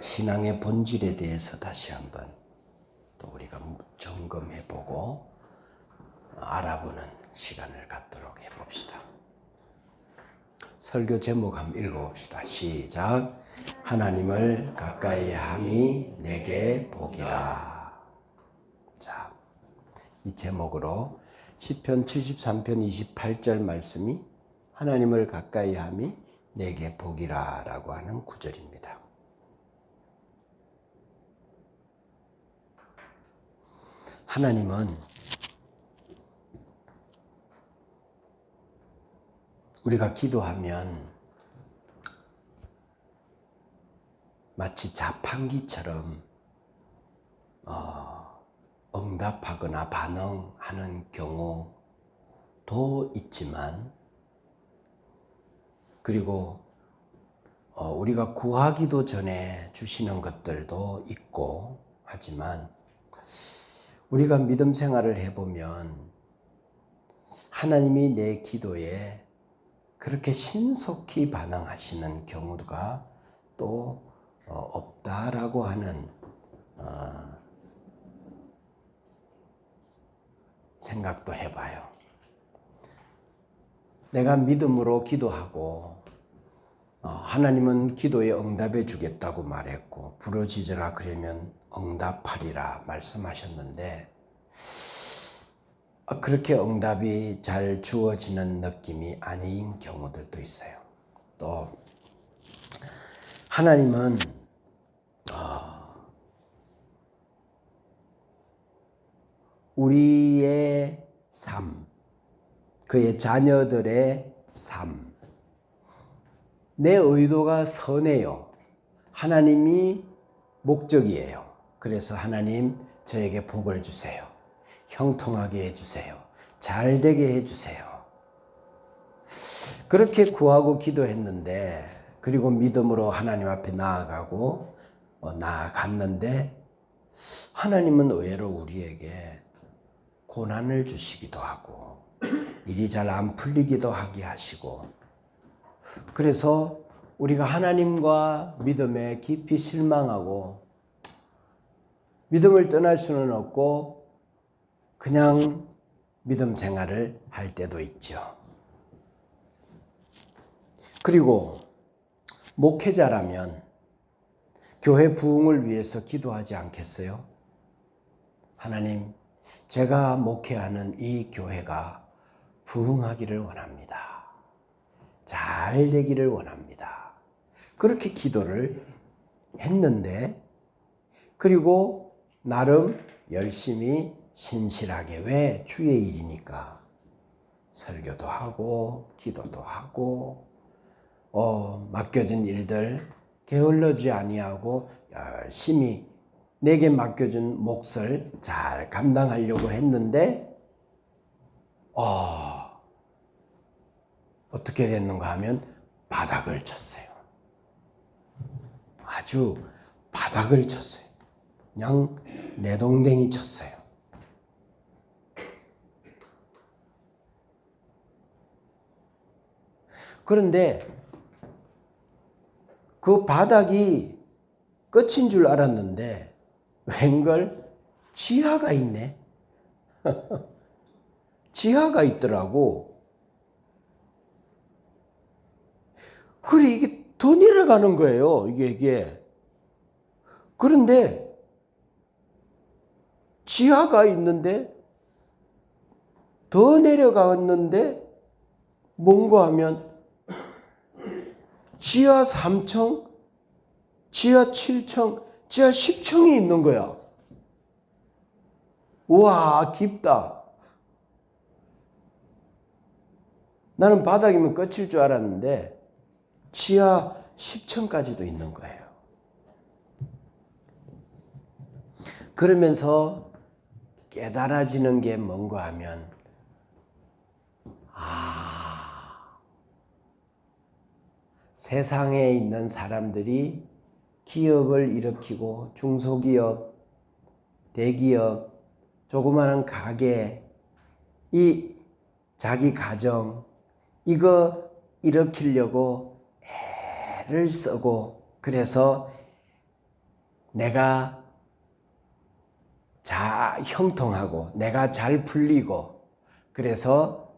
신앙의 본질에 대해서 다시 한번 또 우리가 점검해보고 알아보는 시간을 갖도록 해봅시다. 설교 제목 한번 읽어봅시다. 시작. 하나님을 가까이 함이 내게 복이라. 자, 이 제목으로 시편 73편 28절 말씀이 하나님을 가까이 함이 내게 복이라 라고 하는 구절입니다. 하나님은 우리가 기도하면 마치 자판기처럼 응답하거나 반응하는 경우도 있지만, 그리고 우리가 구하기도 전에 주시는 것들도 있고 하지만, 우리가 믿음 생활을 해보면 하나님이 내 기도에 그렇게 신속히 반응하시는 경우가 또 없다라고 하는 생각도 해봐요. 내가 믿음으로 기도하고 하나님은 기도에 응답해 주겠다고 말했고 부르짖으라 그러면 응답하리라 말씀하셨는데, 그렇게 응답이 잘 주어지는 느낌이 아닌 경우들도 있어요. 또 하나님은 우리의 삶, 그의 자녀들의 삶, 내 의도가 선해요. 하나님이 목적이에요. 그래서 하나님 저에게 복을 주세요. 형통하게 해주세요. 잘 되게 해주세요. 그렇게 구하고 기도했는데, 그리고 믿음으로 하나님 앞에 나아갔는데 하나님은 의외로 우리에게 고난을 주시기도 하고 일이 잘 안 풀리기도 하게 하시고, 그래서 우리가 하나님과 믿음에 깊이 실망하고 믿음을 떠날 수는 없고 그냥 믿음 생활을 할 때도 있죠. 그리고 목회자라면 교회 부흥을 위해서 기도하지 않겠어요? 하나님, 제가 목회하는 이 교회가 부흥하기를 원합니다. 잘 되기를 원합니다. 그렇게 기도를 했는데, 그리고 나름 열심히 신실하게, 왜? 주의 일이니까 설교도 하고 기도도 하고 맡겨진 일들 게을러지 아니하고 열심히 내게 맡겨준 몫을 잘 감당하려고 했는데 어떻게 됐는가 하면 바닥을 쳤어요. 아주 바닥을 쳤어요. 그냥 내동댕이 쳤어요. 그런데 그 바닥이 끝인 줄 알았는데 웬걸 지하가 있네. 지하가 있더라고. 그래, 이게 더 내려가는 거예요. 이게. 그런데 지하가 있는데 더 내려갔는데 뭔가 하면 지하 3층, 지하 7층, 지하 10층이 있는 거야. 우와, 깊다. 나는 바닥이면 끝일 줄 알았는데 지하 10층까지도 있는 거예요. 그러면서 깨달아지는 게 뭔가 하면 세상에 있는 사람들이 기업을 일으키고 중소기업, 대기업, 조그마한 가게, 이 자기 가정 이거 일으키려고 애를 쓰고, 그래서 내가 형통하고 내가 잘 풀리고 그래서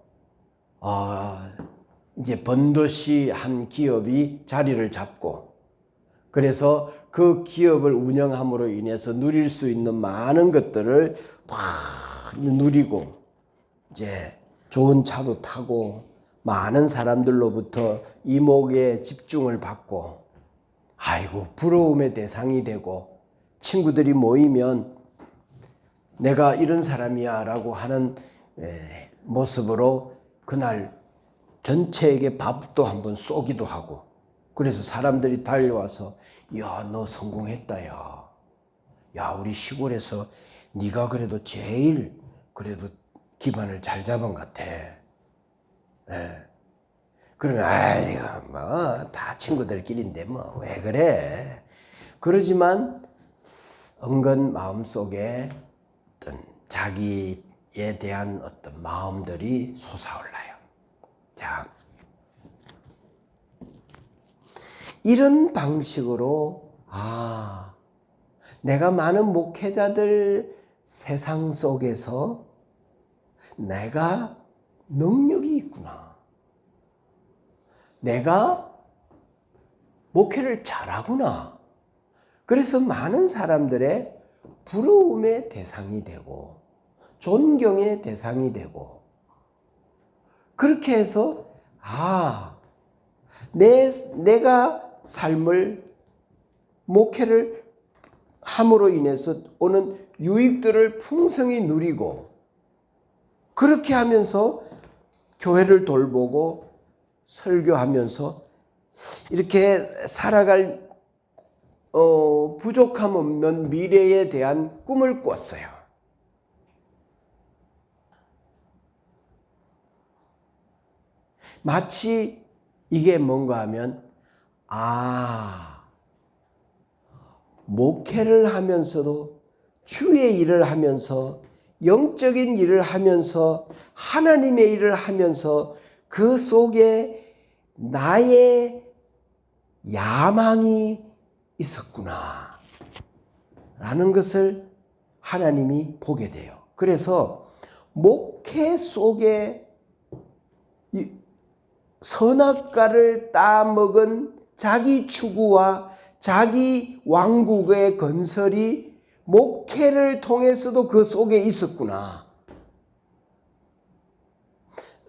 이제 번듯이 한 기업이 자리를 잡고 그래서 그 기업을 운영함으로 인해서 누릴 수 있는 많은 것들을 막 누리고 이제 좋은 차도 타고 많은 사람들로부터 이목에 집중을 받고 아이고 부러움의 대상이 되고 친구들이 모이면 내가 이런 사람이야 라고 하는 모습으로 그날 전체에게 밥도 한번 쏘기도 하고 그래서 사람들이 달려와서 야, 너 성공했다 야. 야, 우리 시골에서 네가 그래도 제일 그래도 기반을 잘 잡은 것 같아. 그러면 아이고 뭐 다 친구들끼리인데 뭐 왜 그래. 그러지만 은근 마음속에 어떤 자기에 대한 어떤 마음들이 솟아올라요. 자, 이런 방식으로 내가 많은 목회자들 세상 속에서 내가 능력이 있구나. 내가 목회를 잘하구나. 그래서 많은 사람들의 부러움의 대상이 되고 존경의 대상이 되고 그렇게 해서 내가 삶을 목회를 함으로 인해서 오는 유익들을 풍성히 누리고 그렇게 하면서 교회를 돌보고 설교하면서 이렇게 살아갈 부족함 없는 미래에 대한 꿈을 꿨어요. 마치 이게 뭔가 하면 목회를 하면서도 주의 일을 하면서 영적인 일을 하면서 하나님의 일을 하면서 그 속에 나의 야망이 있었구나 라는 것을 하나님이 보게 돼요. 그래서 목회 속에 선악과를 따먹은 자기 추구와 자기 왕국의 건설이 목회를 통해서도 그 속에 있었구나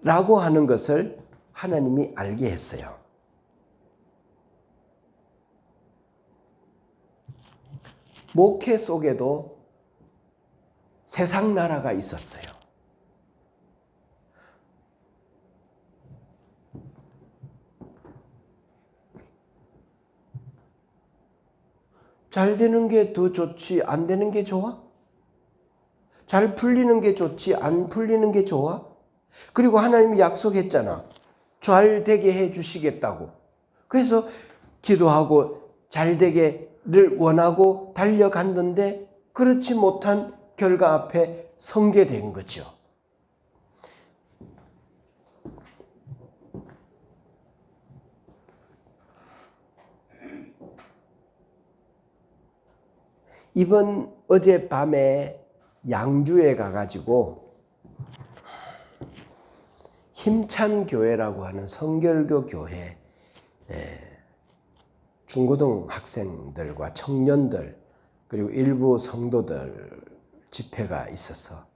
라고 하는 것을 하나님이 알게 했어요. 목회 속에도 세상 나라가 있었어요. 잘 되는 게 더 좋지 안 되는 게 좋아? 잘 풀리는 게 좋지 안 풀리는 게 좋아? 그리고 하나님이 약속했잖아. 잘 되게 해 주시겠다고. 그래서 기도하고 잘 되게를 원하고 달려갔는데 그렇지 못한 결과 앞에 서게 된 거죠. 이번 어젯밤에 양주에 가가지고 힘찬 교회라고 하는 성결교 교회 중고등 학생들과 청년들 그리고 일부 성도들 집회가 있어서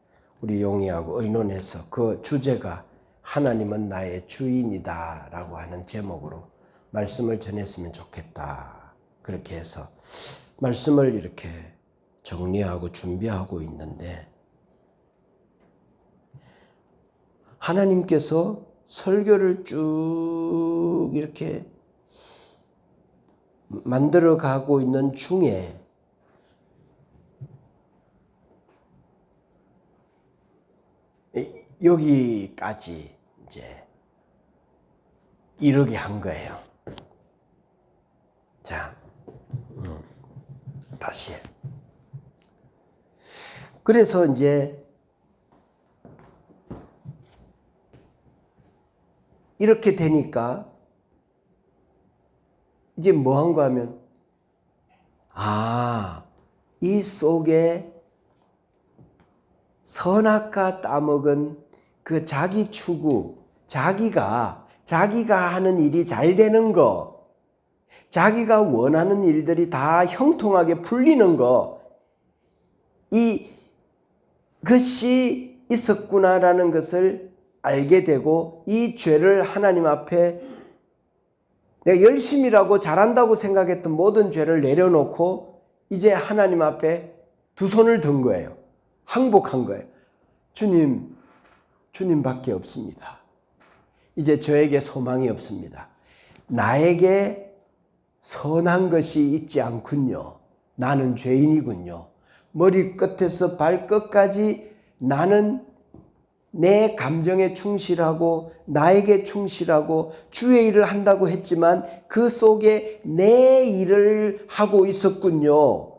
우리 용이하고 의논해서 그 주제가 하나님은 나의 주인이다 라고 하는 제목으로 말씀을 전했으면 좋겠다. 그렇게 해서 말씀을 이렇게 정리하고 준비하고 있는데 하나님께서 설교를 쭉 이렇게 만들어 가고 있는 중에 여기까지 이제 이르게 한 거예요. 자, 다시. 그래서 이제 이렇게 되니까 이제 뭐 한가 하면 이 속에 선악과 따먹은 그 자기 추구, 자기가 하는 일이 잘 되는 거, 자기가 원하는 일들이 다 형통하게 풀리는 거, 이것이 있었구나라는 것을 알게 되고, 이 죄를 하나님 앞에 내가 열심히라고 잘한다고 생각했던 모든 죄를 내려놓고 이제 하나님 앞에 두 손을 든 거예요. 항복한 거예요. 주님밖에 없습니다. 이제 저에게 소망이 없습니다. 나에게 선한 것이 있지 않군요. 나는 죄인이군요. 머리끝에서 발끝까지 나는 내 감정에 충실하고 나에게 충실하고 주의 일을 한다고 했지만 그 속에 내 일을 하고 있었군요.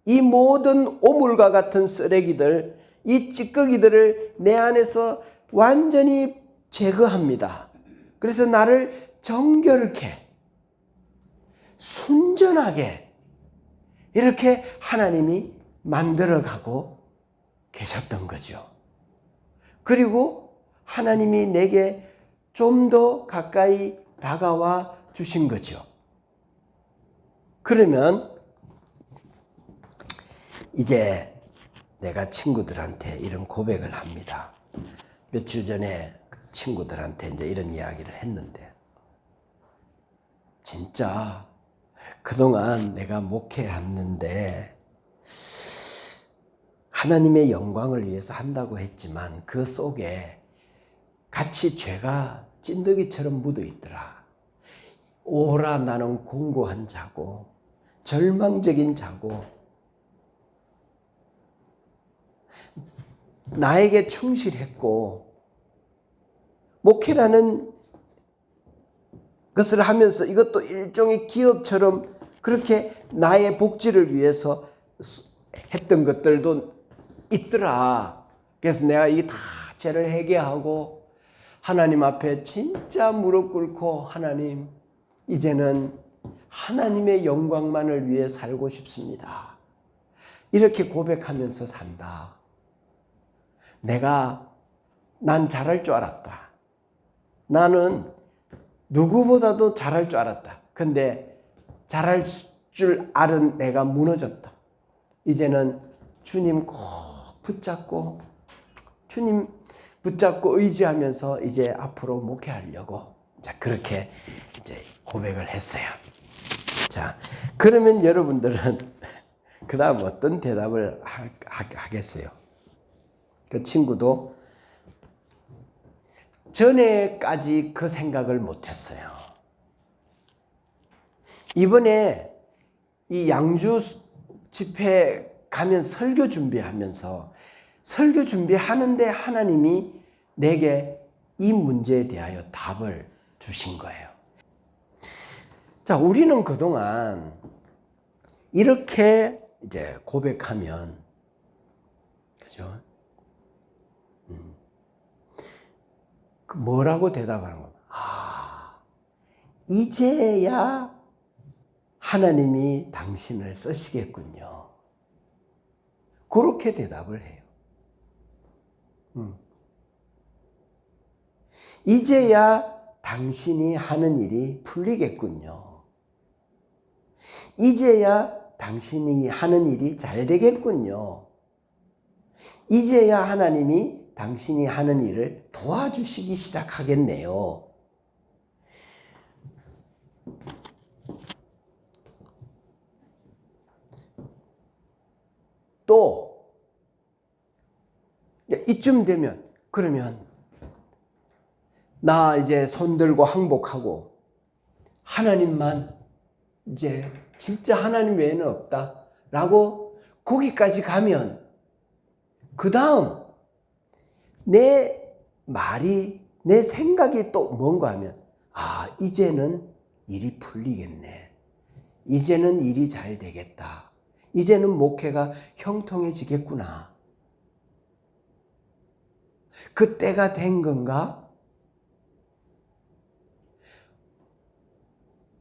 이 모든 오물과 같은 쓰레기들, 이 찌꺼기들을 내 안에서 완전히 제거합니다. 그래서 나를 정결케, 순전하게 이렇게 하나님이 만들어가고 계셨던 거죠. 그리고 하나님이 내게 좀 더 가까이 다가와 주신 거죠. 그러면 이제 내가 친구들한테 이런 고백을 합니다. 며칠 전에 친구들한테 이제 이런 이야기를 했는데, 진짜 그동안 내가 목회했는데 하나님의 영광을 위해서 한다고 했지만 그 속에 같이 죄가 찐득이처럼 묻어 있더라. 오라 나는 공고한 자고 절망적인 자고 나에게 충실했고 목회라는 것을 하면서 이것도 일종의 기업처럼 그렇게 나의 복지를 위해서 했던 것들도 있더라. 그래서 내가 이 다 죄를 회개하고 하나님 앞에 진짜 무릎 꿇고 하나님, 이제는 하나님의 영광만을 위해 살고 싶습니다. 이렇게 고백하면서 산다. 난 잘할 줄 알았다. 나는 누구보다도 잘할 줄 알았다. 근데 잘할 줄 알은 내가 무너졌다. 이제는 주님 꼭 붙잡고 주님 붙잡고 의지하면서 이제 앞으로 목회하려고 그렇게 이제 고백을 했어요. 자, 그러면 여러분들은 그 다음 어떤 대답을 하겠어요? 그 친구도 전에까지 그 생각을 못했어요. 이번에 이 양주 집회 가면 설교 준비하면서 설교 준비하는데 하나님이 내게 이 문제에 대하여 답을 주신 거예요. 자, 우리는 그동안 이렇게 이제 고백하면, 그죠? 뭐라고 대답하는 거야? 이제야 하나님이 당신을 쓰시겠군요. 그렇게 대답을 해요. 이제야 당신이 하는 일이 풀리겠군요. 이제야 당신이 하는 일이 잘 되겠군요. 이제야 하나님이 당신이 하는 일을 도와주시기 시작하겠네요. 또 이쯤 되면 그러면 나 이제 손들고 항복하고 하나님만 이제 진짜 하나님 외에는 없다 라고 거기까지 가면 그 다음 내 말이 내 생각이 또 뭔가 하면 이제는 일이 풀리겠네. 이제는 일이 잘 되겠다. 이제는 목회가 형통해지겠구나. 그때가 된 건가?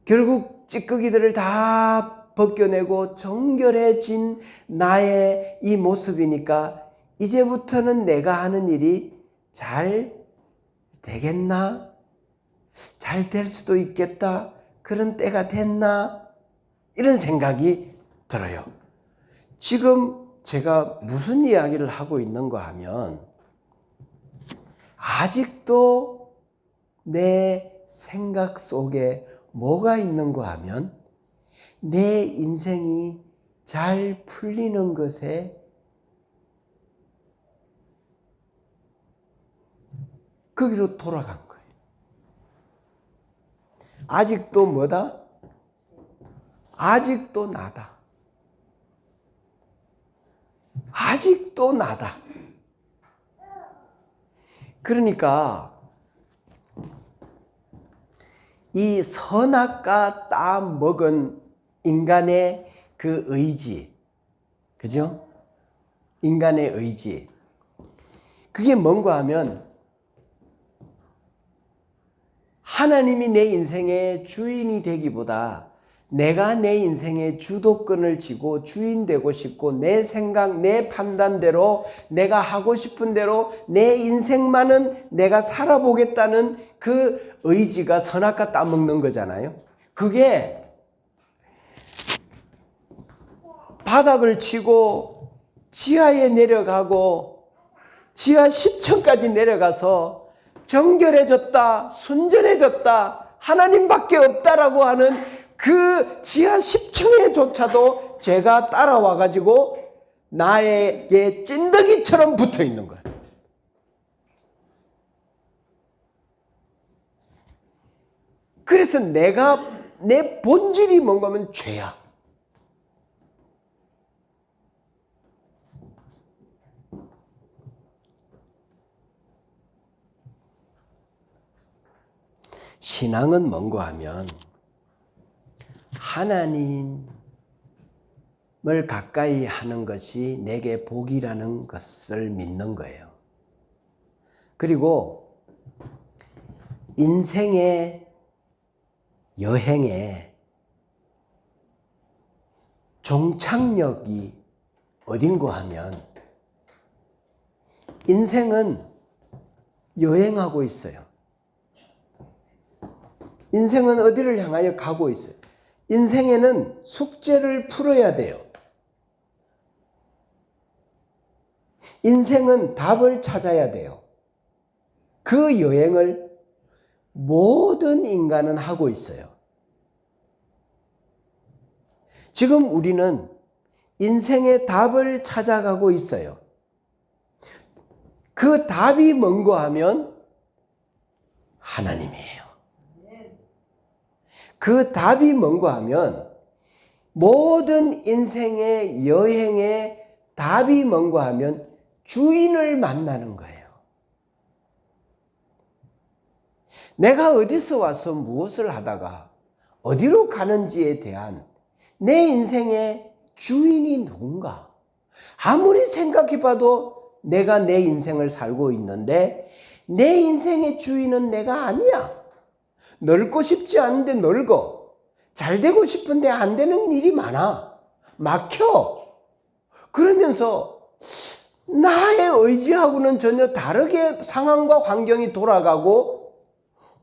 결국 찌꺼기들을 다 벗겨내고 정결해진 나의 이 모습이니까 이제부터는 내가 하는 일이 잘 되겠나? 잘 될 수도 있겠다. 그런 때가 됐나? 이런 생각이 들어요. 지금 제가 무슨 이야기를 하고 있는가 하면 아직도 내 생각 속에 뭐가 있는가 하면 내 인생이 잘 풀리는 것에 거기로 돌아간 거예요. 아직도 뭐다? 아직도 나다. 아직도 나다. 그러니까 이 선악과 따먹은 인간의 그 의지, 그죠? 인간의 의지. 그게 뭔가 하면 하나님이 내 인생의 주인이 되기보다 내가 내 인생의 주도권을 쥐고 주인 되고 싶고 내 생각, 내 판단대로 내가 하고 싶은 대로 내 인생만은 내가 살아보겠다는 그 의지가 선악과 따먹는 거잖아요. 그게 바닥을 치고 지하에 내려가고 지하 10층까지 내려가서 정결해졌다, 순전해졌다, 하나님밖에 없다라고 하는 그 지하 10층에조차도 죄가 따라와가지고 나에게 찐득이처럼 붙어 있는 거예요. 그래서 내 본질이 뭔가 하면 죄야. 신앙은 뭔가 하면 하나님을 가까이 하는 것이 내게 복이라는 것을 믿는 거예요. 그리고 인생의 여행에 종착역이 어딘고 하면 인생은 여행하고 있어요. 인생은 어디를 향하여 가고 있어요. 인생에는 숙제를 풀어야 돼요. 인생은 답을 찾아야 돼요. 그 여행을 모든 인간은 하고 있어요. 지금 우리는 인생의 답을 찾아가고 있어요. 그 답이 뭔가 하면 하나님이에요. 그 답이 뭔가 하면 모든 인생의 여행의 답이 뭔가 하면 주인을 만나는 거예요. 내가 어디서 와서 무엇을 하다가 어디로 가는지에 대한 내 인생의 주인이 누군가? 아무리 생각해봐도 내가 내 인생을 살고 있는데 내 인생의 주인은 내가 아니야. 넓고 싶지 않은데 넓어. 잘 되고 싶은데 안 되는 일이 많아. 막혀. 그러면서 나의 의지하고는 전혀 다르게 상황과 환경이 돌아가고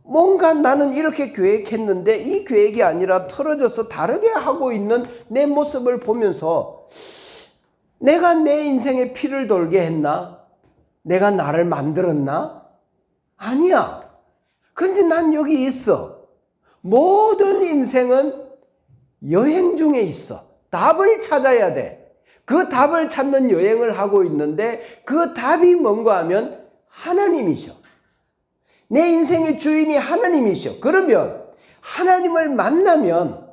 뭔가 나는 이렇게 계획했는데 이 계획이 아니라 틀어져서 다르게 하고 있는 내 모습을 보면서 내가 내 인생에 피를 돌게 했나? 내가 나를 만들었나? 아니야. 그런데 난 여기 있어. 모든 인생은 여행 중에 있어. 답을 찾아야 돼. 그 답을 찾는 여행을 하고 있는데 그 답이 뭔가 하면 하나님이셔. 내 인생의 주인이 하나님이셔. 그러면 하나님을 만나면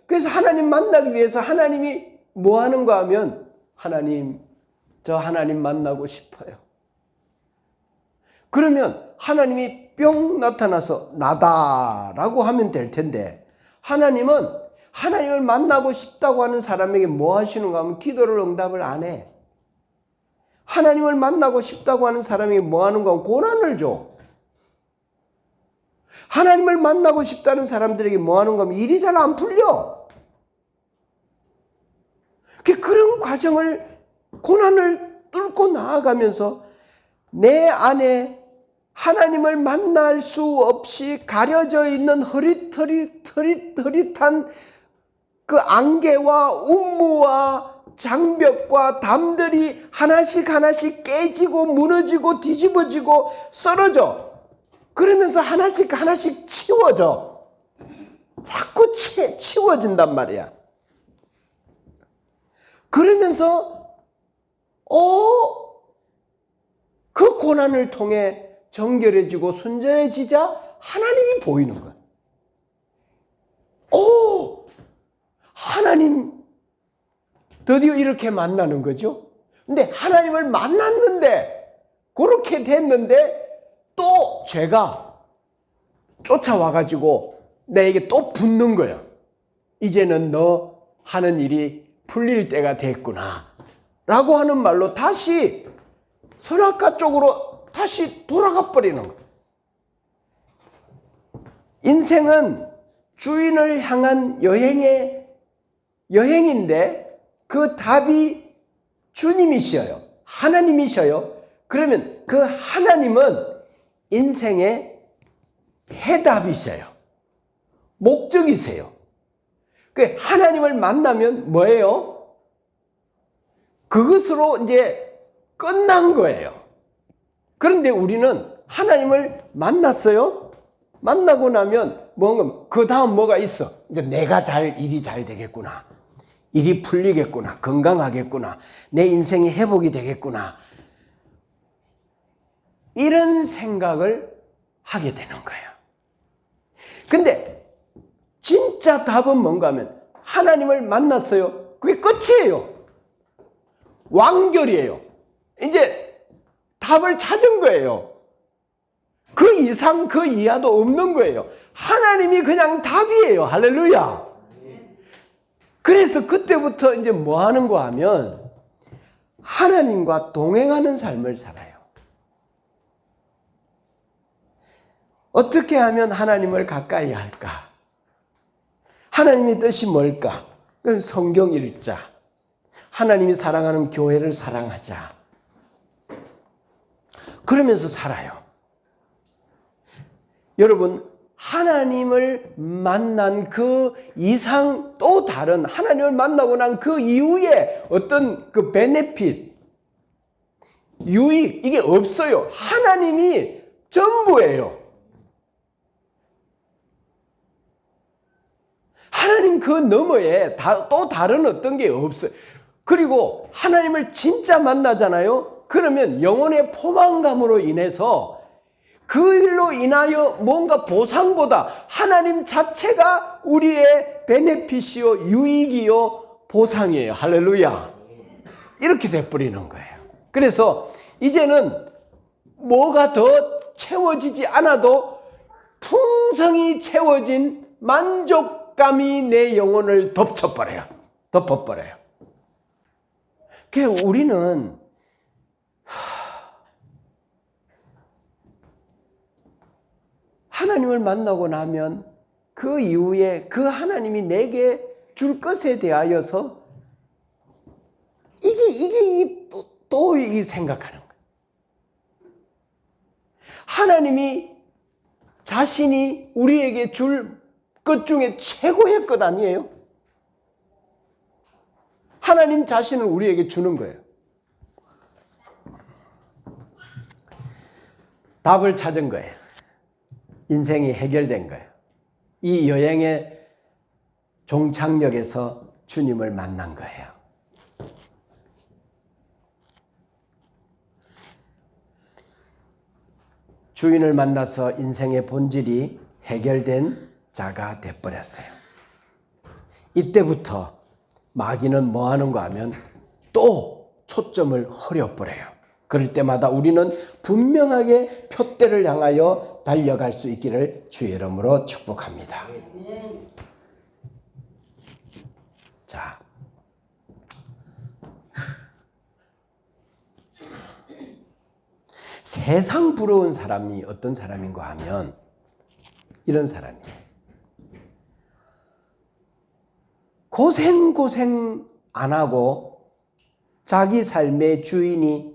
그래서 하나님 만나기 위해서 하나님이 뭐 하는가 하면 하나님, 저 하나님 만나고 싶어요. 그러면 하나님이 뿅 나타나서 나다라고 하면 될 텐데 하나님은 하나님을 만나고 싶다고 하는 사람에게 뭐 하시는가 하면 기도를 응답을 안 해. 하나님을 만나고 싶다고 하는 사람에게 뭐 하는가 하면 고난을 줘. 하나님을 만나고 싶다는 사람들에게 뭐 하는가 하면 일이 잘 안 풀려. 그런 과정을, 고난을 뚫고 나아가면서 내 안에 하나님을 만날 수 없이 가려져 있는 흐릿한 그 안개와 운무와 장벽과 담들이 하나씩 깨지고 무너지고 뒤집어지고 쓰러져. 그러면서 하나씩 치워져. 자꾸 치워진단 말이야. 그러면서 그 고난을 통해 정결해지고 순전해지자 하나님이 보이는 거야. 하나님 드디어 이렇게 만나는 거죠. 근데 하나님을 만났는데, 그렇게 됐는데 또 죄가 쫓아와가지고 내게 또 붙는 거야. 이제는 너 하는 일이 풀릴 때가 됐구나 라고 하는 말로 다시 선악과 쪽으로 다시 돌아가 버리는 거야. 인생은 주인을 향한 여행인데 그 답이 주님이셔요. 하나님이셔요. 그러면 그 하나님은 인생의 해답이세요. 목적이세요. 그 하나님을 만나면 뭐예요? 그것으로 이제 끝난 거예요. 그런데 우리는 하나님을 만났어요. 만나고 나면 뭔가 그 다음 뭐가 있어? 이제 내가 일이 잘 되겠구나. 일이 풀리겠구나. 건강하겠구나. 내 인생이 회복이 되겠구나. 이런 생각을 하게 되는 거예요. 근데 진짜 답은 뭔가 하면 하나님을 만났어요. 그게 끝이에요. 완결이에요. 이제 답을 찾은 거예요. 그 이상 그 이하도 없는 거예요. 하나님이 그냥 답이에요. 할렐루야. 그래서 그때부터 이제 뭐 하는 거 하면 하나님과 동행하는 삶을 살아요. 어떻게 하면 하나님을 가까이 할까? 하나님의 뜻이 뭘까? 그건 성경 읽자. 하나님이 사랑하는 교회를 사랑하자. 그러면서 살아요. 여러분, 하나님을 만난 그 이상 또 다른, 하나님을 만나고 난 그 이후에 어떤 그 베네핏, 유익, 이게 없어요. 하나님이 전부예요. 하나님 그 너머에 또 다른 어떤 게 없어요. 그리고 하나님을 진짜 만나잖아요. 그러면 영혼의 포만감으로 인해서 그 일로 인하여 뭔가 보상보다 하나님 자체가 우리의 베네핏이요, 유익이요, 보상이에요. 할렐루야. 이렇게 돼버리는 거예요. 그래서 이제는 뭐가 더 채워지지 않아도 풍성이 채워진 만족감이 내 영혼을 덮어버려요. 그래서 우리는 하나님을 만나고 나면 그 이후에 그 하나님이 내게 줄 것에 대하여서 이게 또 이게 생각하는 거예요. 하나님이 자신이 우리에게 줄 것 중에 최고의 것 아니에요? 하나님 자신을 우리에게 주는 거예요. 답을 찾은 거예요. 인생이 해결된 거예요. 이 여행의 종착역에서 주님을 만난 거예요. 주인을 만나서 인생의 본질이 해결된 자가 돼버렸어요. 이때부터 마귀는 뭐 하는가 하면 또 초점을 흐려버려요. 그럴 때마다 우리는 분명하게 표대를 향하여 달려갈 수 있기를 주의 이름으로 축복합니다. 자, 세상 부러운 사람이 어떤 사람인가 하면 이런 사람이에요. 고생 안 하고 자기 삶의 주인이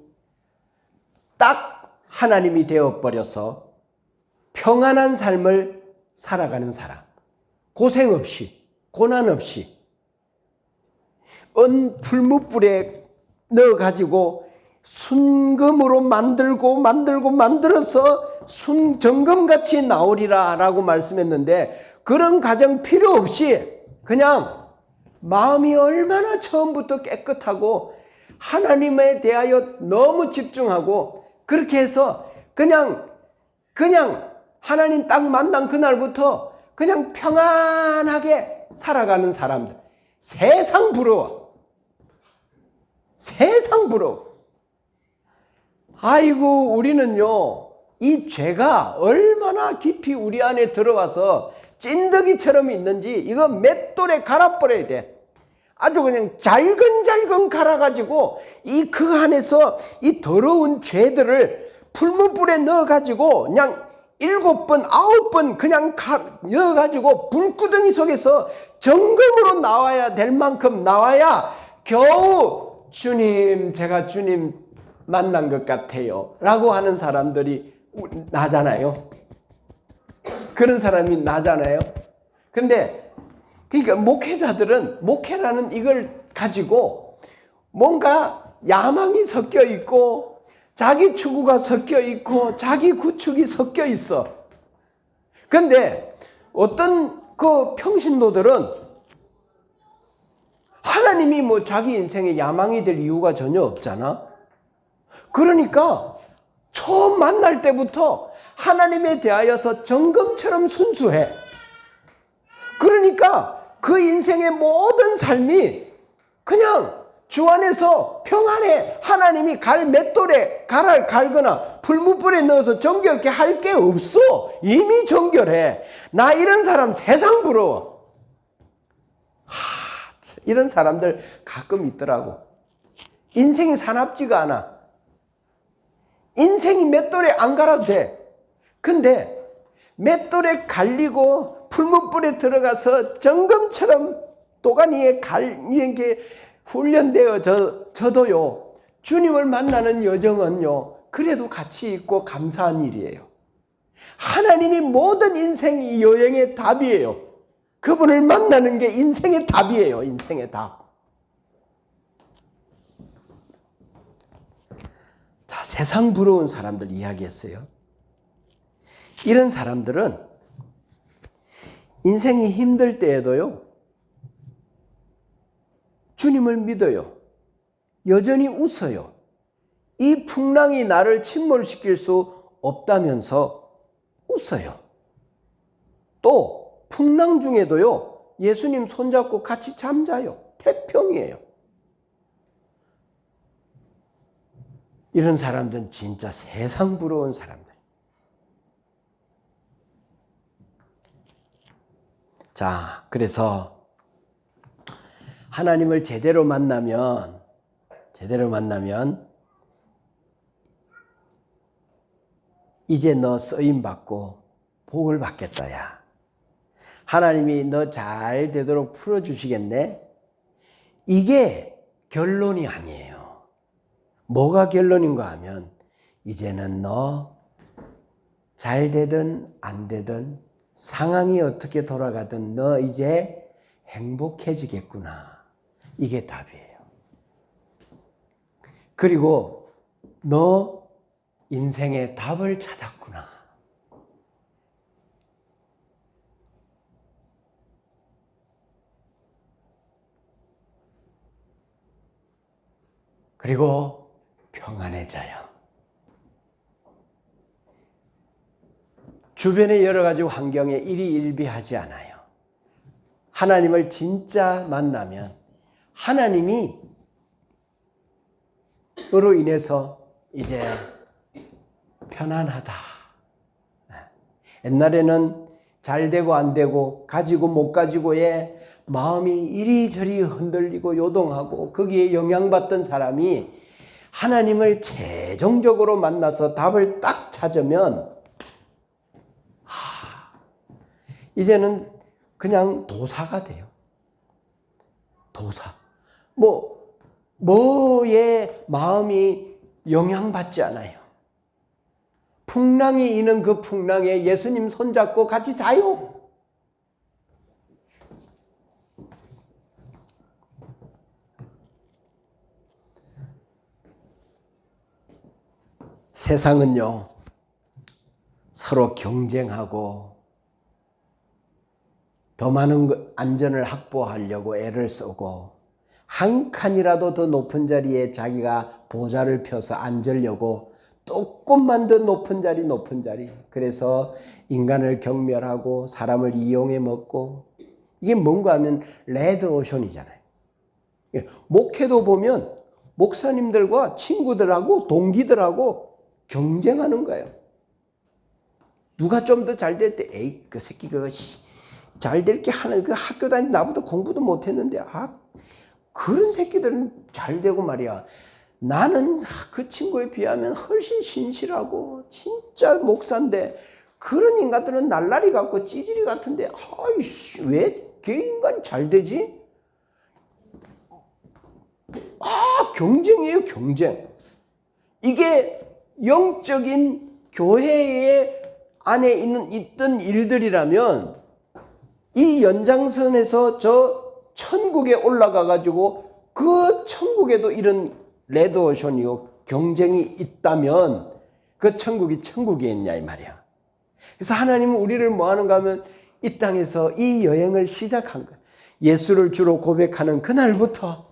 딱 하나님이 되어버려서 평안한 삶을 살아가는 사람, 고생 없이 고난 없이 은 풀무불에 넣어가지고 순금으로 만들어서 순정금같이 나오리라 라고 말씀했는데, 그런 가정 필요 없이 그냥 마음이 얼마나 처음부터 깨끗하고 하나님에 대하여 너무 집중하고 그렇게 해서 그냥 하나님 딱 만난 그날부터 그냥 평안하게 살아가는 사람들. 세상 부러워. 세상 부러워. 아이고, 우리는요, 이 죄가 얼마나 깊이 우리 안에 들어와서 찐득이처럼 있는지 이거 맷돌에 갈아버려야 돼. 아주 그냥 잘근잘근 갈아가지고 그 안에서 이 더러운 죄들을 풀무불에 넣어가지고 그냥 7번, 9번 그냥 넣어가지고 불구덩이 속에서 정금으로 나와야 될 만큼 나와야 겨우 주님, 제가 주님 만난 것 같아요 라고 하는 사람들이 나잖아요. 그런 사람이 나잖아요. 근데 그러니까 목회자들은 목회라는 이걸 가지고 뭔가 야망이 섞여 있고 자기 추구가 섞여 있고 자기 구축이 섞여 있어. 근데 어떤 그 평신도들은 하나님이 뭐 자기 인생에 야망이 될 이유가 전혀 없잖아. 그러니까 처음 만날 때부터 하나님에 대하여서 정금처럼 순수해. 그러니까 그 인생의 모든 삶이 그냥 주 안에서 평안해. 하나님이 맷돌에 갈거나 풀무불에 넣어서 정결케 할 게 없어. 이미 정결해. 나 이런 사람 세상 부러워. 이런 사람들 가끔 있더라고. 인생이 사납지가 않아. 인생이 맷돌에 안 갈아도 돼. 근데 맷돌에 갈리고 풀무불에 들어가서 정금처럼 도가니에 이렇게 훈련되어져도요, 주님을 만나는 여정은요, 그래도 같이 있고 감사한 일이에요. 하나님이 모든 인생 여행의 답이에요. 그분을 만나는 게 인생의 답이에요. 인생의 답. 자, 세상 부러운 사람들 이야기했어요. 이런 사람들은 인생이 힘들 때에도요, 주님을 믿어요. 여전히 웃어요. 이 풍랑이 나를 침몰시킬 수 없다면서 웃어요. 또 풍랑 중에도요, 예수님 손잡고 같이 잠자요. 태평이에요. 이런 사람들은 진짜 세상 부러운 사람들. 자, 그래서 하나님을 제대로 만나면 이제 너 쓰임 받고 복을 받겠다. 야, 하나님이 너 잘 되도록 풀어주시겠네. 이게 결론이 아니에요. 뭐가 결론인가 하면 이제는 너 잘 되든 안 되든 상황이 어떻게 돌아가든 너 이제 행복해지겠구나. 이게 답이에요. 그리고 너 인생의 답을 찾았구나. 그리고 평안해져요. 주변의 여러 가지 환경에 일희일비하지 않아요. 하나님을 진짜 만나면 하나님이 으로 인해서 이제 편안하다. 옛날에는 잘 되고 안 되고 가지고 못 가지고에 마음이 이리저리 흔들리고 요동하고 거기에 영향받던 사람이 하나님을 최종적으로 만나서 답을 딱 찾으면 이제는 그냥 도사가 돼요. 도사. 뭐에 마음이 영향받지 않아요. 풍랑이 이는 그 풍랑에 예수님 손잡고 같이 자요. 세상은요, 서로 경쟁하고 더 많은 안전을 확보하려고 애를 쓰고 한 칸이라도 더 높은 자리에 자기가 보좌를 펴서 앉으려고 조금만 더 높은 자리. 그래서 인간을 경멸하고 사람을 이용해 먹고, 이게 뭔가 하면 레드오션이잖아요. 목회도 보면 목사님들과 친구들하고 동기들하고 경쟁하는 거예요. 누가 좀 더 잘 됐대. 에이, 그 새끼 그거 잘 될 게 하나, 그 학교 다니는 나보다 공부도 못했는데, 그런 새끼들은 잘 되고 말이야. 나는 그 친구에 비하면 훨씬 신실하고 진짜 목사인데, 그런 인간들은 날라리 같고 찌질이 같은데, 아이씨, 왜 걔 인간 잘 되지? 경쟁이에요, 경쟁. 이게 영적인 교회의 안에 있던 일들이라면 이 연장선에서 저 천국에 올라가 가지고 그 천국에도 이런 레드오션이요, 경쟁이 있다면 그 천국이 천국이었냐 이 말이야. 그래서 하나님은 우리를 뭐 하는가 하면 이 땅에서 이 여행을 시작한 거야. 예수를 주로 고백하는 그날부터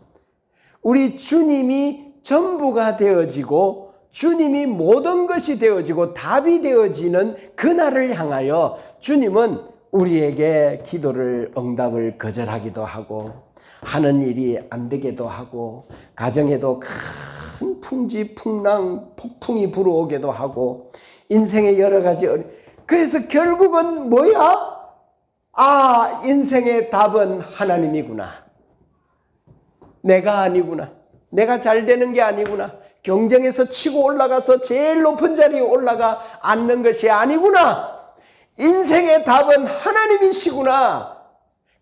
우리 주님이 전부가 되어지고 주님이 모든 것이 되어지고 답이 되어지는 그날을 향하여 주님은 우리에게 기도를 응답을 거절하기도 하고 하는 일이 안 되게도 하고 가정에도 큰 풍지 풍랑 폭풍이 불어오게도 하고 인생의 여러 가지 그래서 결국은 뭐야? 인생의 답은 하나님이구나. 내가 아니구나. 내가 잘 되는 게 아니구나. 경쟁에서 치고 올라가서 제일 높은 자리에 올라가 앉는 것이 아니구나. 인생의 답은 하나님이시구나.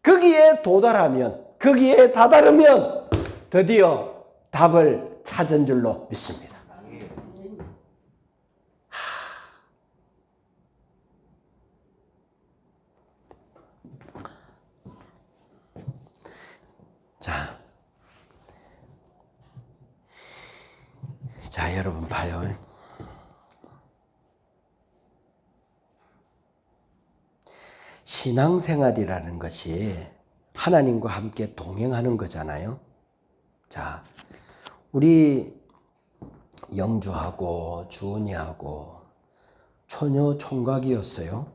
거기에 도달하면, 거기에 다다르면 드디어 답을 찾은 줄로 믿습니다. 자, 여러분 봐요. 신앙생활이라는 것이 하나님과 함께 동행하는 거잖아요. 자, 우리 영주하고 주은이하고 처녀 총각이었어요.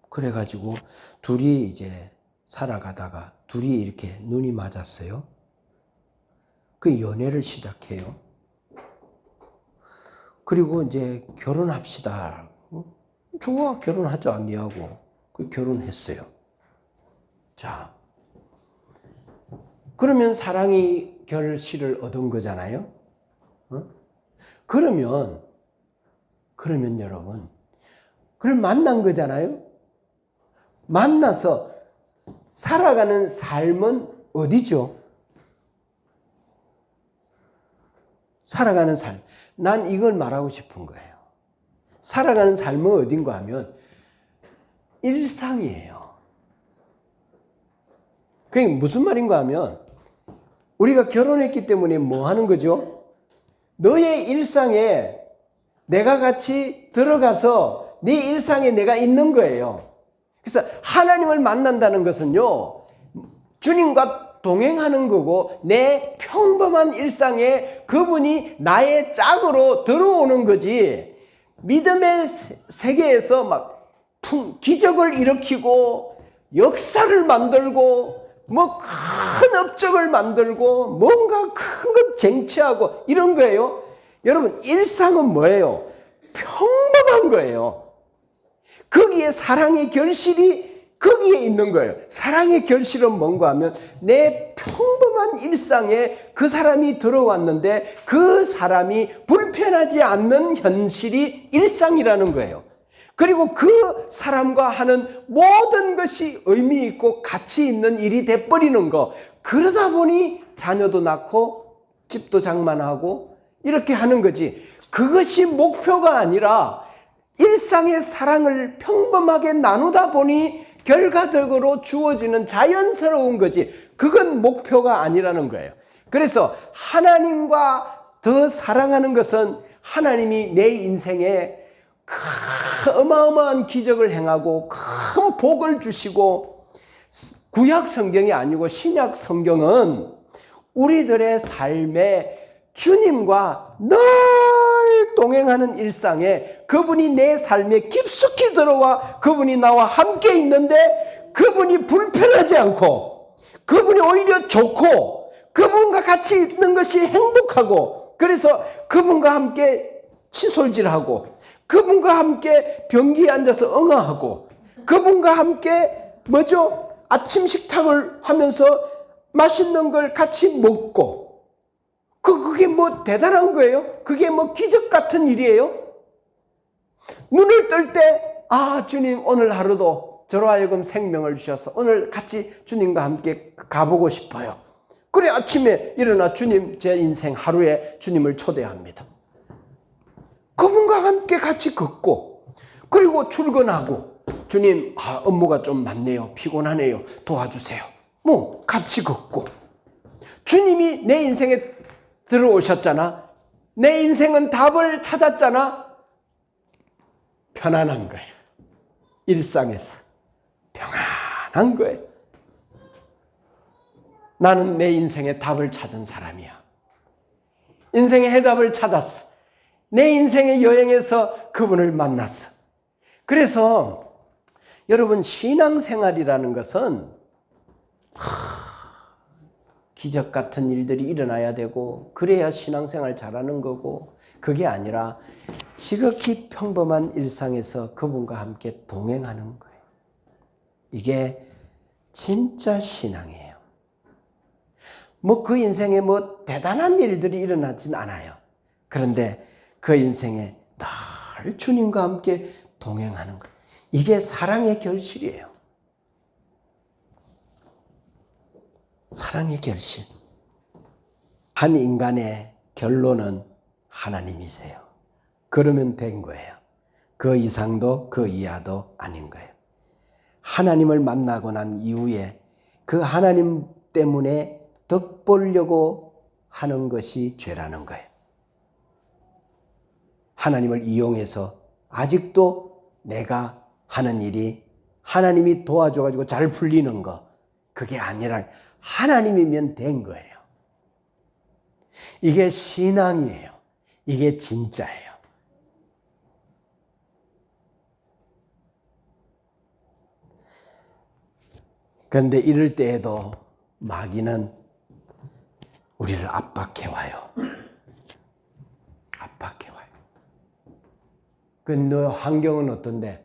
그래가지고 둘이 이제 살아가다가 둘이 이렇게 눈이 맞았어요. 그 연애를 시작해요. 그리고 이제 결혼합시다. 좋아, 결혼하자, 니하고. 그 결혼했어요. 자, 그러면 사랑이 결실을 얻은 거잖아요. 그러면 여러분, 그럼 만난 거잖아요. 만나서 살아가는 삶은 어디죠? 살아가는 삶. 난 이걸 말하고 싶은 거예요. 살아가는 삶은 어딘가 하면 일상이에요. 그게 무슨 말인가 하면 우리가 결혼했기 때문에 뭐 하는 거죠? 너의 일상에 내가 같이 들어가서 네 일상에 내가 있는 거예요. 그래서 하나님을 만난다는 것은요, 주님과 동행하는 거고 내 평범한 일상에 그분이 나의 짝으로 들어오는 거지, 믿음의 세계에서 막 기적을 일으키고 역사를 만들고 뭐 큰 업적을 만들고 뭔가 큰 것 쟁취하고 이런 거예요. 여러분, 일상은 뭐예요? 평범한 거예요. 거기에 사랑의 결실이 거기에 있는 거예요. 사랑의 결실은 뭔가 하면 내 평범한 일상에 그 사람이 들어왔는데 그 사람이 불편하지 않는 현실이 일상이라는 거예요. 그리고 그 사람과 하는 모든 것이 의미 있고 가치 있는 일이 돼버리는 거. 그러다 보니 자녀도 낳고 집도 장만하고 이렇게 하는 거지. 그것이 목표가 아니라 일상의 사랑을 평범하게 나누다 보니 결과적으로 주어지는 자연스러운 거지. 그건 목표가 아니라는 거예요. 그래서 하나님과 더 사랑하는 것은 하나님이 내 인생에 어마어마한 기적을 행하고 큰 복을 주시고, 구약 성경이 아니고 신약 성경은 우리들의 삶에 주님과 늘 동행하는 일상에 그분이 내 삶에 깊숙이 들어와 그분이 나와 함께 있는데 그분이 불편하지 않고 그분이 오히려 좋고 그분과 같이 있는 것이 행복하고, 그래서 그분과 함께 칫솔질하고 그분과 함께 변기에 앉아서 응아하고 그분과 함께 아침 식탁을 하면서 맛있는 걸 같이 먹고, 그게 대단한 거예요? 그게 기적 같은 일이에요? 눈을 뜰 때, 주님 오늘 하루도 저로 하여금 생명을 주셔서 오늘 같이 주님과 함께 가보고 싶어요. 그래, 아침에 일어나 주님, 제 인생 하루에 주님을 초대합니다. 그분과 함께 같이 걷고, 그리고 출근하고, 주님, 업무가 좀 많네요. 피곤하네요. 도와주세요. 같이 걷고. 주님이 내 인생에 들어오셨잖아. 내 인생은 답을 찾았잖아. 편안한 거예요. 일상에서 평안한 거예요. 나는 내 인생의 답을 찾은 사람이야. 인생의 해답을 찾았어. 내 인생의 여행에서 그분을 만났어. 그래서 여러분, 신앙생활이라는 것은 기적 같은 일들이 일어나야 되고 그래야 신앙생활 잘하는 거고, 그게 아니라 지극히 평범한 일상에서 그분과 함께 동행하는 거예요. 이게 진짜 신앙이에요. 그 인생에 대단한 일들이 일어나진 않아요. 그런데 그 인생에 늘 주님과 함께 동행하는 거예요. 이게 사랑의 결실이에요. 사랑의 결실. 한 인간의 결론은 하나님이세요. 그러면 된 거예요. 그 이상도 그 이하도 아닌 거예요. 하나님을 만나고 난 이후에 그 하나님 때문에 덕 보려고 하는 것이 죄라는 거예요. 하나님을 이용해서 아직도 내가 하는 일이 하나님이 도와줘가지고 잘 풀리는 거, 그게 아니라 하나님이면 된 거예요. 이게 신앙이에요. 이게 진짜예요. 그런데 이럴 때에도 마귀는 우리를 압박해와요. 압박해와요. 너 환경은 어떤데?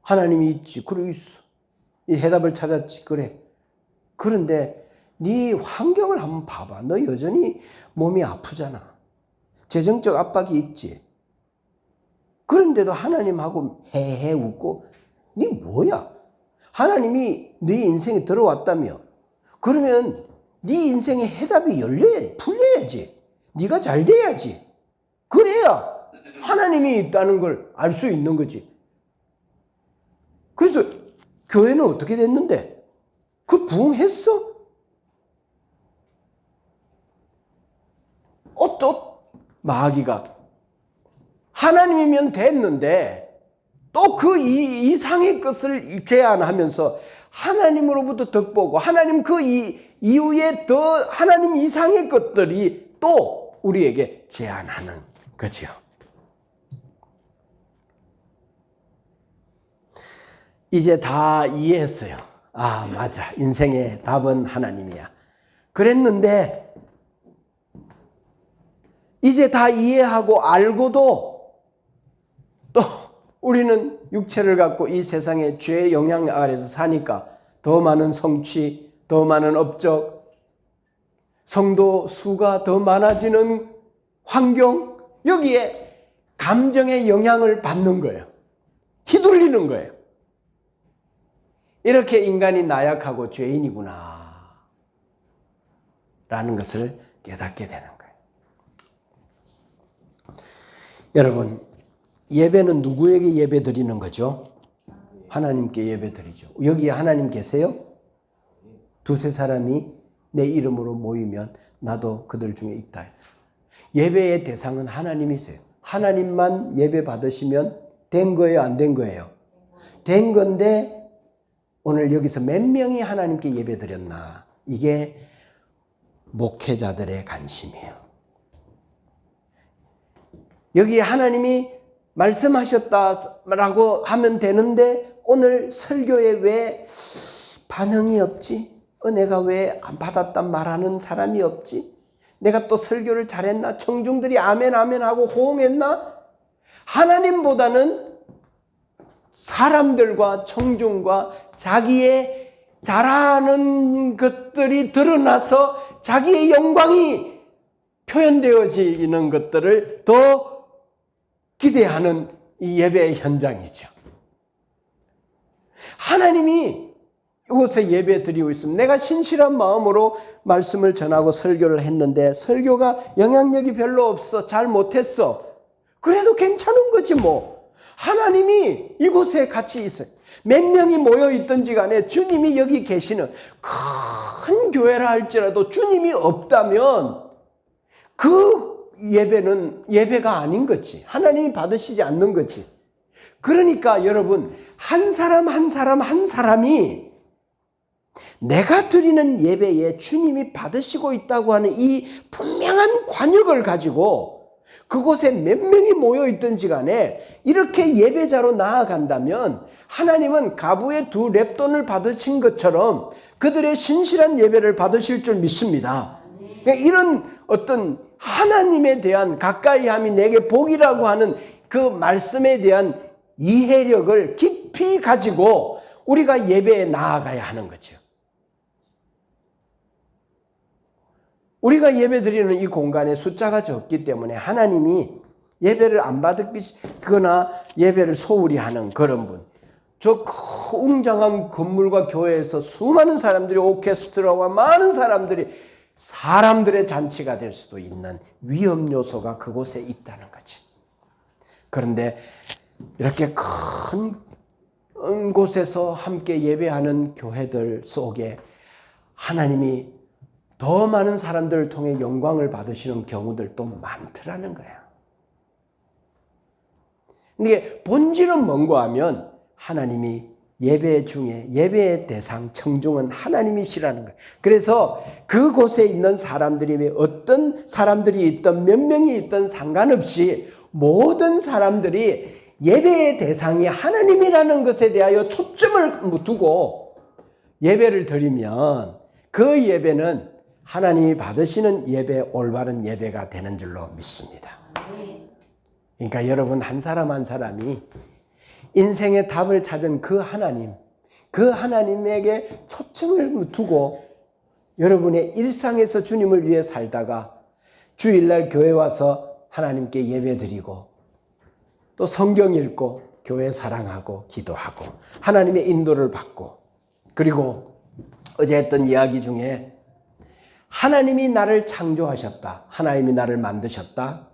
하나님이 있지. 그래, 있어. 이 해답을 찾았지. 그래. 그런데 네 환경을 한번 봐봐. 너 여전히 몸이 아프잖아. 재정적 압박이 있지. 그런데도 하나님하고 헤헤 웃고, 네 뭐야? 하나님이 네 인생에 들어왔다며. 그러면 네 인생의 해답이 풀려야지. 네가 잘 돼야지. 그래야 하나님이 있다는 걸 알 수 있는 거지. 그래서 교회는 어떻게 됐는데? 부흥했어? 또 마귀가 하나님이면 됐는데 또 그 이상의 것을 제안하면서 하나님으로부터 덕보고 하나님 그 이후에 더 하나님 이상의 것들이 또 우리에게 제안하는 거죠. 이제 다 이해했어요. 맞아. 인생의 답은 하나님이야. 그랬는데 이제 다 이해하고 알고도 또 우리는 육체를 갖고 이 세상의 죄의 영향 아래서 사니까 더 많은 성취, 더 많은 업적, 성도 수가 더 많아지는 환경, 여기에 감정의 영향을 받는 거예요. 휘둘리는 거예요. 이렇게 인간이 나약하고 죄인이구나 라는 것을 깨닫게 되는 거예요. 여러분, 예배는 누구에게 예배 드리는 거죠? 하나님께 예배 드리죠. 여기 하나님 계세요? 두세 사람이 내 이름으로 모이면 나도 그들 중에 있다. 예배의 대상은 하나님이세요. 하나님만 예배 받으시면 된 거예요? 안 된 거예요? 된 건데 오늘 여기서 몇 명이 하나님께 예배 드렸나? 이게 목회자들의 관심이에요. 여기 하나님이 말씀하셨다라고 하면 되는데 오늘 설교에 왜 반응이 없지? 은혜가 왜 안 받았단 말하는 사람이 없지? 내가 또 설교를 잘했나? 청중들이 아멘 아멘 하고 호응했나? 하나님보다는 사람들과 청중과 자기의 잘하는 것들이 드러나서 자기의 영광이 표현되어지는 것들을 더 기대하는 이 예배의 현장이죠. 하나님이 이곳에 예배 드리고 있습니다. 내가 신실한 마음으로 말씀을 전하고 설교를 했는데 설교가 영향력이 별로 없어. 잘 못했어. 그래도 괜찮은 거지 뭐. 하나님이 이곳에 같이 있어요. 몇 명이 모여 있든지 간에 주님이 여기 계시는 큰 교회라 할지라도 주님이 없다면 그 예배는 예배가 아닌 거지. 하나님이 받으시지 않는 거지. 그러니까 여러분, 한 사람 한 사람이 내가 드리는 예배에 주님이 받으시고 있다고 하는 이 분명한 관역을 가지고 그곳에 몇 명이 모여 있든지 간에 이렇게 예배자로 나아간다면 하나님은 가부의 두 렙돈을 받으신 것처럼 그들의 신실한 예배를 받으실 줄 믿습니다. 그러니까 이런 어떤 하나님에 대한 가까이함이 내게 복이라고 하는 그 말씀에 대한 이해력을 깊이 가지고 우리가 예배에 나아가야 하는 거죠. 우리가 예배드리는 이 공간에 숫자가 적기 때문에 하나님이 예배를 안 받거나 예배를 소홀히 하는 그런 분, 저 웅장한 건물과 교회에서 수많은 사람들이 오케스트라와 많은 사람들의 잔치가 될 수도 있는 위험 요소가 그곳에 있다는 거지. 그런데 이렇게 큰 곳에서 함께 예배하는 교회들 속에 하나님이 더 많은 사람들을 통해 영광을 받으시는 경우들도 많더라는 거야. 근데 본질은 뭔가 하면 하나님이 예배 중에 예배의 대상, 청중은 하나님이시라는 거예요. 그래서 그곳에 있는 사람들이 어떤 사람들이 있든 몇 명이 있든 상관없이 모든 사람들이 예배의 대상이 하나님이라는 것에 대하여 초점을 두고 예배를 드리면 그 예배는 하나님이 받으시는 예배, 올바른 예배가 되는 줄로 믿습니다. 그러니까 여러분 한 사람 한 사람이 인생의 답을 찾은 그 하나님에게 초점을 두고 여러분의 일상에서 주님을 위해 살다가 주일날 교회 와서 하나님께 예배드리고 또 성경 읽고 교회 사랑하고 기도하고 하나님의 인도를 받고 그리고 어제 했던 이야기 중에 하나님이 나를 창조하셨다. 하나님이 나를 만드셨다.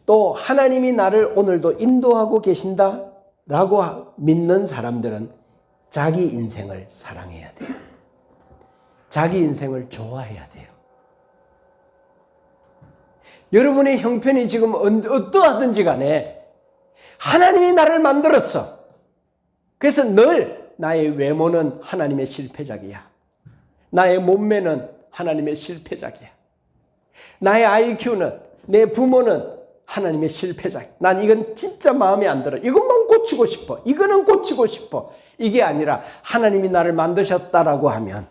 또 하나님이 나를 오늘도 인도하고 계신다. 라고 믿는 사람들은 자기 인생을 사랑해야 돼요. 자기 인생을 좋아해야 돼요. 여러분의 형편이 지금 어떠하든지 간에 하나님이 나를 만들었어. 그래서 늘 나의 외모는 하나님의 실패작이야. 나의 몸매는 하나님의 실패작이야. 나의 IQ는, 내 부모는 하나님의 실패작. 난 이건 진짜 마음에 안 들어. 이것만 고치고 싶어. 이거는 고치고 싶어. 이게 아니라 하나님이 나를 만드셨다라고 하면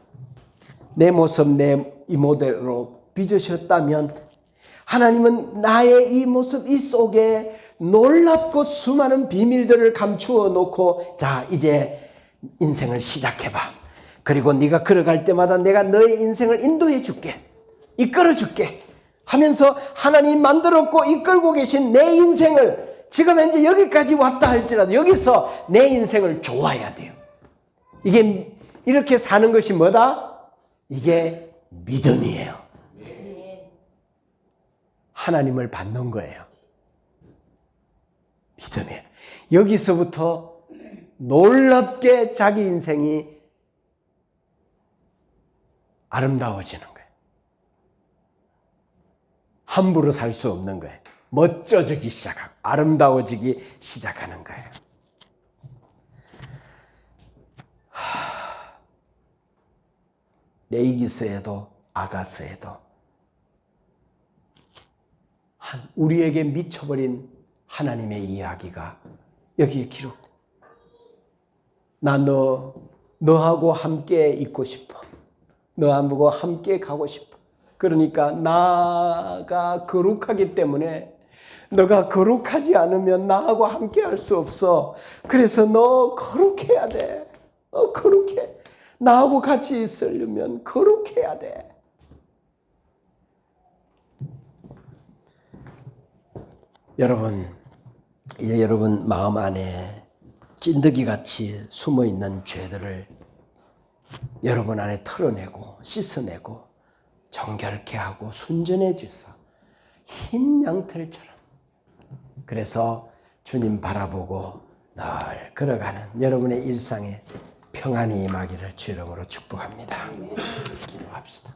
내 모습, 내 이모델로 빚으셨다면 하나님은 나의 이 모습, 이 속에 놀랍고 수많은 비밀들을 감추어 놓고 자, 이제 인생을 시작해봐. 그리고 네가 걸어갈 때마다 내가 너의 인생을 인도해 줄게. 이끌어 줄게. 하면서 하나님 만들었고 이끌고 계신 내 인생을 지금 현재 여기까지 왔다 할지라도 여기서 내 인생을 좋아해야 돼요. 이게 이렇게 사는 것이 뭐다? 이게 믿음이에요. 하나님을 받는 거예요. 믿음이에요. 여기서부터 놀랍게 자기 인생이 아름다워지는 거예요. 함부로 살 수 없는 거예요. 멋져지기 시작하고 아름다워지기 시작하는 거예요. 레이기서에도 아가서에도 우리에게 미쳐버린 하나님의 이야기가 여기에 기록. 나 너하고 함께 있고 싶어. 너하고 함께 가고 싶어. 그러니까 나가 거룩하기 때문에 너가 거룩하지 않으면 나하고 함께 할 수 없어. 그래서 너 거룩해야 돼. 너 거룩해. 나하고 같이 있으려면 거룩해야 돼. 여러분, 이제 여러분 마음 안에 찐득이같이 숨어있는 죄들을 여러분 안에 털어내고 씻어내고 정결케 하고 순전해지서 흰 양털처럼, 그래서 주님 바라보고 늘 걸어가는 여러분의 일상에 평안이 임하기를 주 이름으로 축복합니다. 기도합시다.